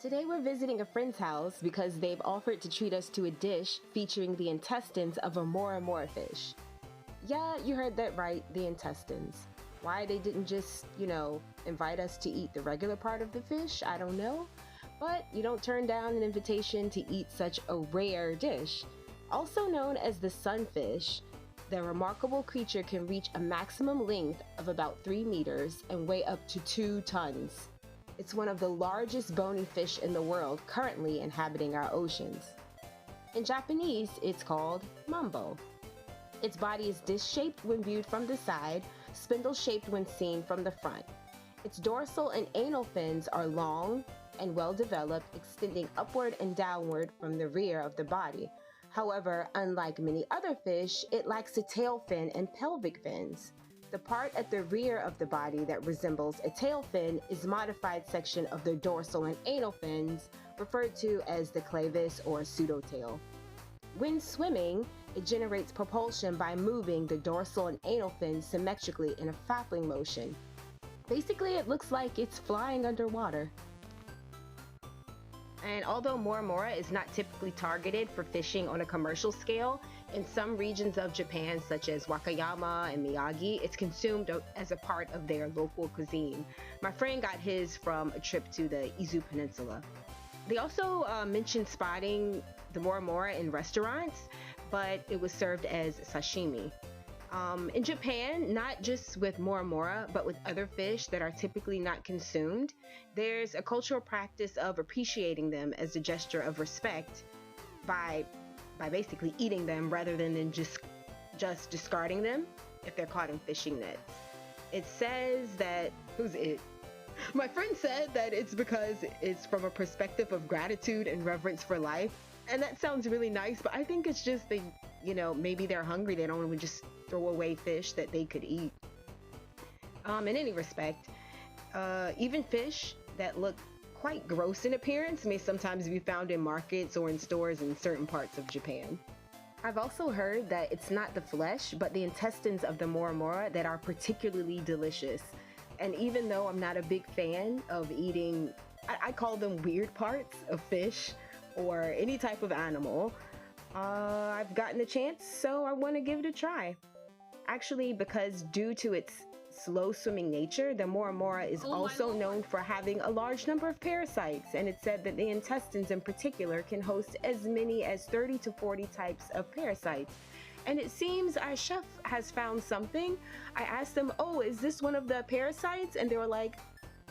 Today we're visiting a friend's house because they've offered to treat us to a dish featuring the intestines of a Mora Mora fish. Yeah, you heard that right, the intestines. Why they didn't just, invite us to eat the regular part of the fish, I don't know. But you don't turn down an invitation to eat such a rare dish. Also known as the sunfish, the remarkable creature can reach a maximum length of about 3 meters and weigh up to 2 tons. It's one of the largest bony fish in the world currently inhabiting our oceans. In Japanese, it's called mambo. Its body is disc-shaped when viewed from the side, spindle-shaped when seen from the front. Its dorsal and anal fins are long and well-developed, extending upward and downward from the rear of the body. However, unlike many other fish, it lacks a tail fin and pelvic fins. The part at the rear of the body that resembles a tail fin is a modified section of the dorsal and anal fins, referred to as the clavis or pseudotail. When swimming, it generates propulsion by moving the dorsal and anal fins symmetrically in a flapping motion. Basically, it looks like it's flying underwater. And although Mora Mora is not typically targeted for fishing on a commercial scale, in some regions of Japan, such as Wakayama and Miyagi, it's consumed as a part of their local cuisine. My friend got his from a trip to the Izu Peninsula. They also mentioned spotting the Mora Mora in restaurants, but it was served as sashimi. In Japan, not just with Mora Mora, but with other fish that are typically not consumed, there's a cultural practice of appreciating them as a gesture of respect by basically eating them rather than just discarding them if they're caught in fishing nets. It says that, My friend said that it's because it's from a perspective of gratitude and reverence for life. And that sounds really nice, but I think it's just maybe they're hungry. They don't want to just throw away fish that they could eat. In any respect, even fish that look quite gross in appearance may sometimes be found in markets or in stores in certain parts of Japan. I've also heard that it's not the flesh, but the intestines of the Mora Mora that are particularly delicious. And even though I'm not a big fan of eating, I call them weird parts of fish or any type of animal, I've gotten the chance, so I want to give it a try. Actually, because due to its slow swimming nature, the Mora Mora is also known for having a large number of parasites, and it's said that the intestines in particular can host as many as 30 to 40 types of parasites. And it seems our chef has found something. I asked them, is this one of the parasites? And they were like,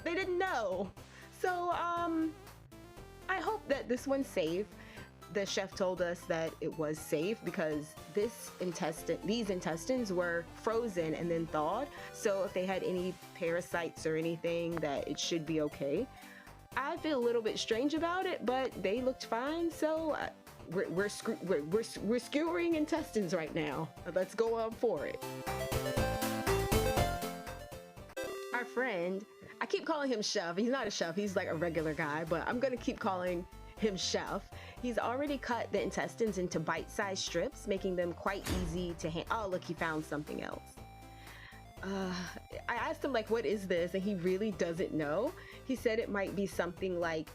they didn't know. So I hope that this one's safe. The chef told us that it was safe because these intestines were frozen and then thawed. So if they had any parasites or anything, that it should be okay. I feel a little bit strange about it, but they looked fine. So we're skewering intestines right now. Let's go on for it. Our friend, I keep calling him chef. He's not a chef. He's like a regular guy, but I'm going to keep calling him chef. He's already cut the intestines into bite-sized strips, making them quite easy to handle. Oh, look, he found something else. I asked him, what is this? And he really doesn't know. He said it might be something like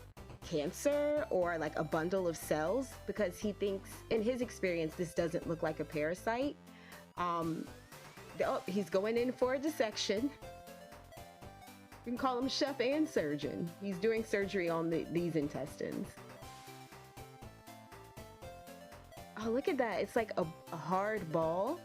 cancer or a bundle of cells, because he thinks, in his experience, this doesn't look like a parasite. He's going in for a dissection. You can call him chef and surgeon. He's doing surgery on these intestines. Oh, look at that. It's like a hard ball.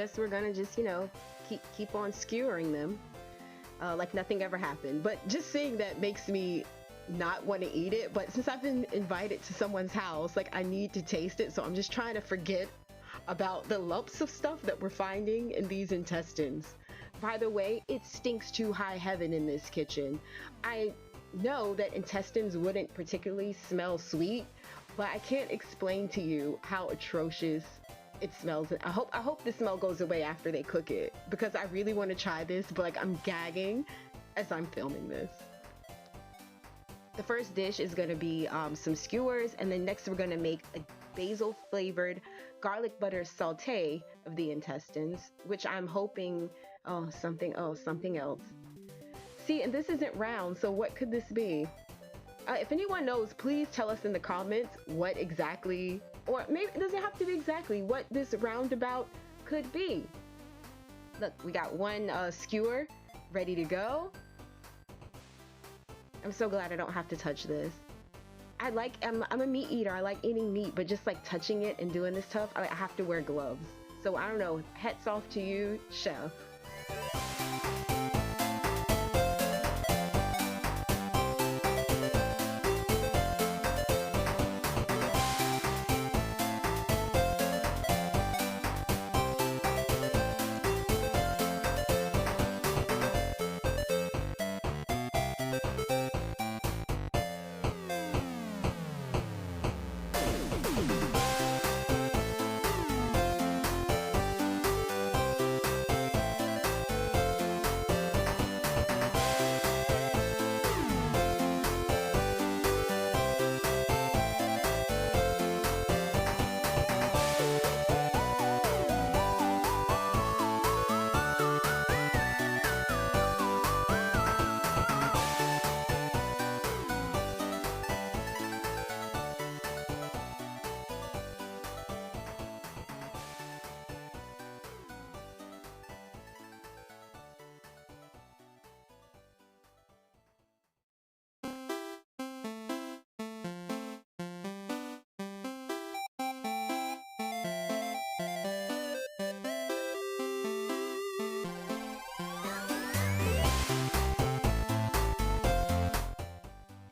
guess we're gonna just, you know, keep on skewering them like nothing ever happened. But just seeing that makes me not want to eat it. But since I've been invited to someone's house, like I need to taste it. So I'm just trying to forget about the lumps of stuff that we're finding in these intestines. By the way, it stinks to high heaven in this kitchen. I know that intestines wouldn't particularly smell sweet, but I can't explain to you how atrocious it smells. I hope the smell goes away after they cook it, because I really want to try this, but like I'm gagging as I'm filming this. The first dish is going to be some skewers, and then next we're going to make a basil flavored garlic butter sauté of the intestines, which I'm hoping something else. See, and this isn't round, so what could this be? If anyone knows, please tell us in the comments what exactly, or maybe it doesn't have to be exactly, what this roundabout could be. Look, we got one skewer ready to go. I'm so glad I don't have to touch this. I'm a meat eater. I like eating meat, but just like touching it and doing this stuff, I have to wear gloves. So I don't know, hats off to you, chef.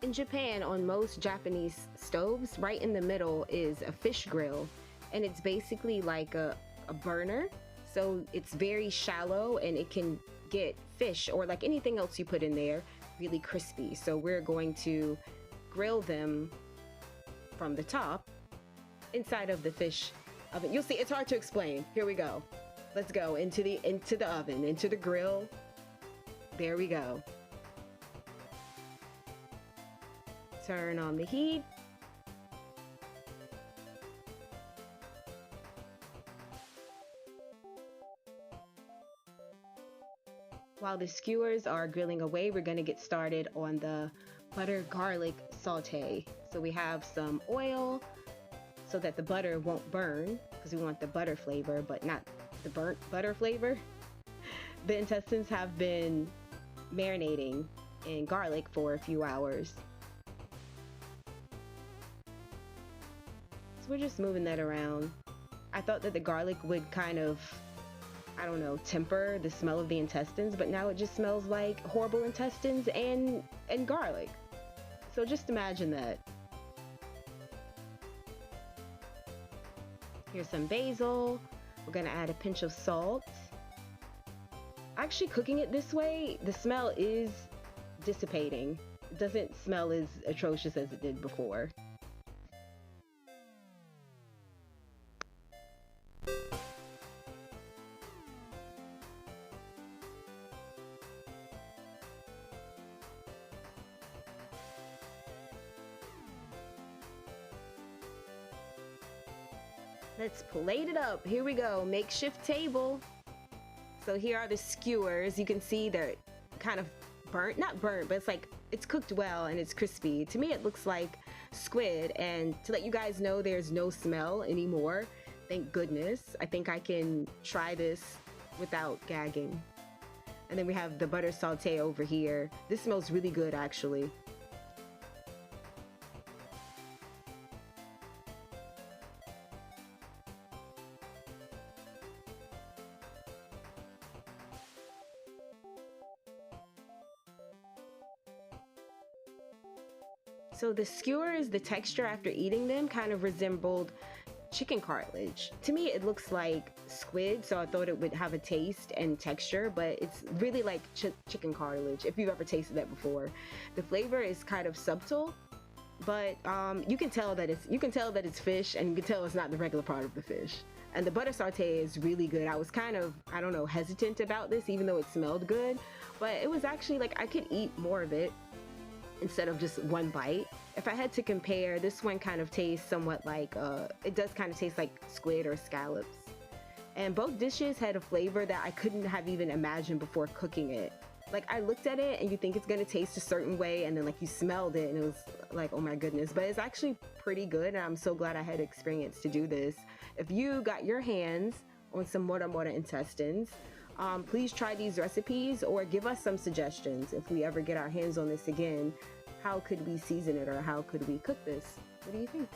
In Japan, on most Japanese stoves, right in the middle is a fish grill, and it's basically like a burner. So it's very shallow and it can get fish or like anything else you put in there really crispy. So we're going to grill them from the top inside of the fish oven. You'll see, it's hard to explain. Here we go. Let's go into the oven, into the grill. There we go. Turn on the heat. While the skewers are grilling away, we're going to get started on the butter garlic sauté. So we have some oil so that the butter won't burn, because we want the butter flavor, but not the burnt butter flavor. The intestines have been marinating in garlic for a few hours. We're just moving that around. I thought that the garlic would kind of, I don't know, temper the smell of the intestines, but now it just smells like horrible intestines and garlic. So just imagine that. Here's some basil. We're gonna add a pinch of salt. Actually, cooking it this way, the smell is dissipating. It doesn't smell as atrocious as it did before. Let's plate it up. Here we go, makeshift table. So here are the skewers. You can see they're kind of burnt, not burnt, but it's like, it's cooked well and it's crispy. To me, it looks like squid. And to let you guys know, there's no smell anymore. Thank goodness. I think I can try this without gagging. And then we have the butter sauté over here. This smells really good, actually. So the skewers, the texture after eating them kind of resembled chicken cartilage. To me, it looks like squid, so I thought it would have a taste and texture, but it's really like chicken cartilage, if you've ever tasted that before. The flavor is kind of subtle, but you can tell that it's fish, and you can tell it's not the regular part of the fish. And the butter sauté is really good. I was kind of, I don't know, hesitant about this, even though it smelled good, but it was actually like I could eat more of it instead of just one bite. If I had to compare, this one kind of tastes somewhat like, it does kind of taste like squid or scallops. And both dishes had a flavor that I couldn't have even imagined before cooking it. Like, I looked at it and you think it's gonna taste a certain way, and then like you smelled it and it was like, oh my goodness. But it's actually pretty good, and I'm so glad I had experience to do this. If you got your hands on some Mora Mora intestines, please try these recipes or give us some suggestions if we ever get our hands on this again. How could we season it, or how could we cook this? What do you think?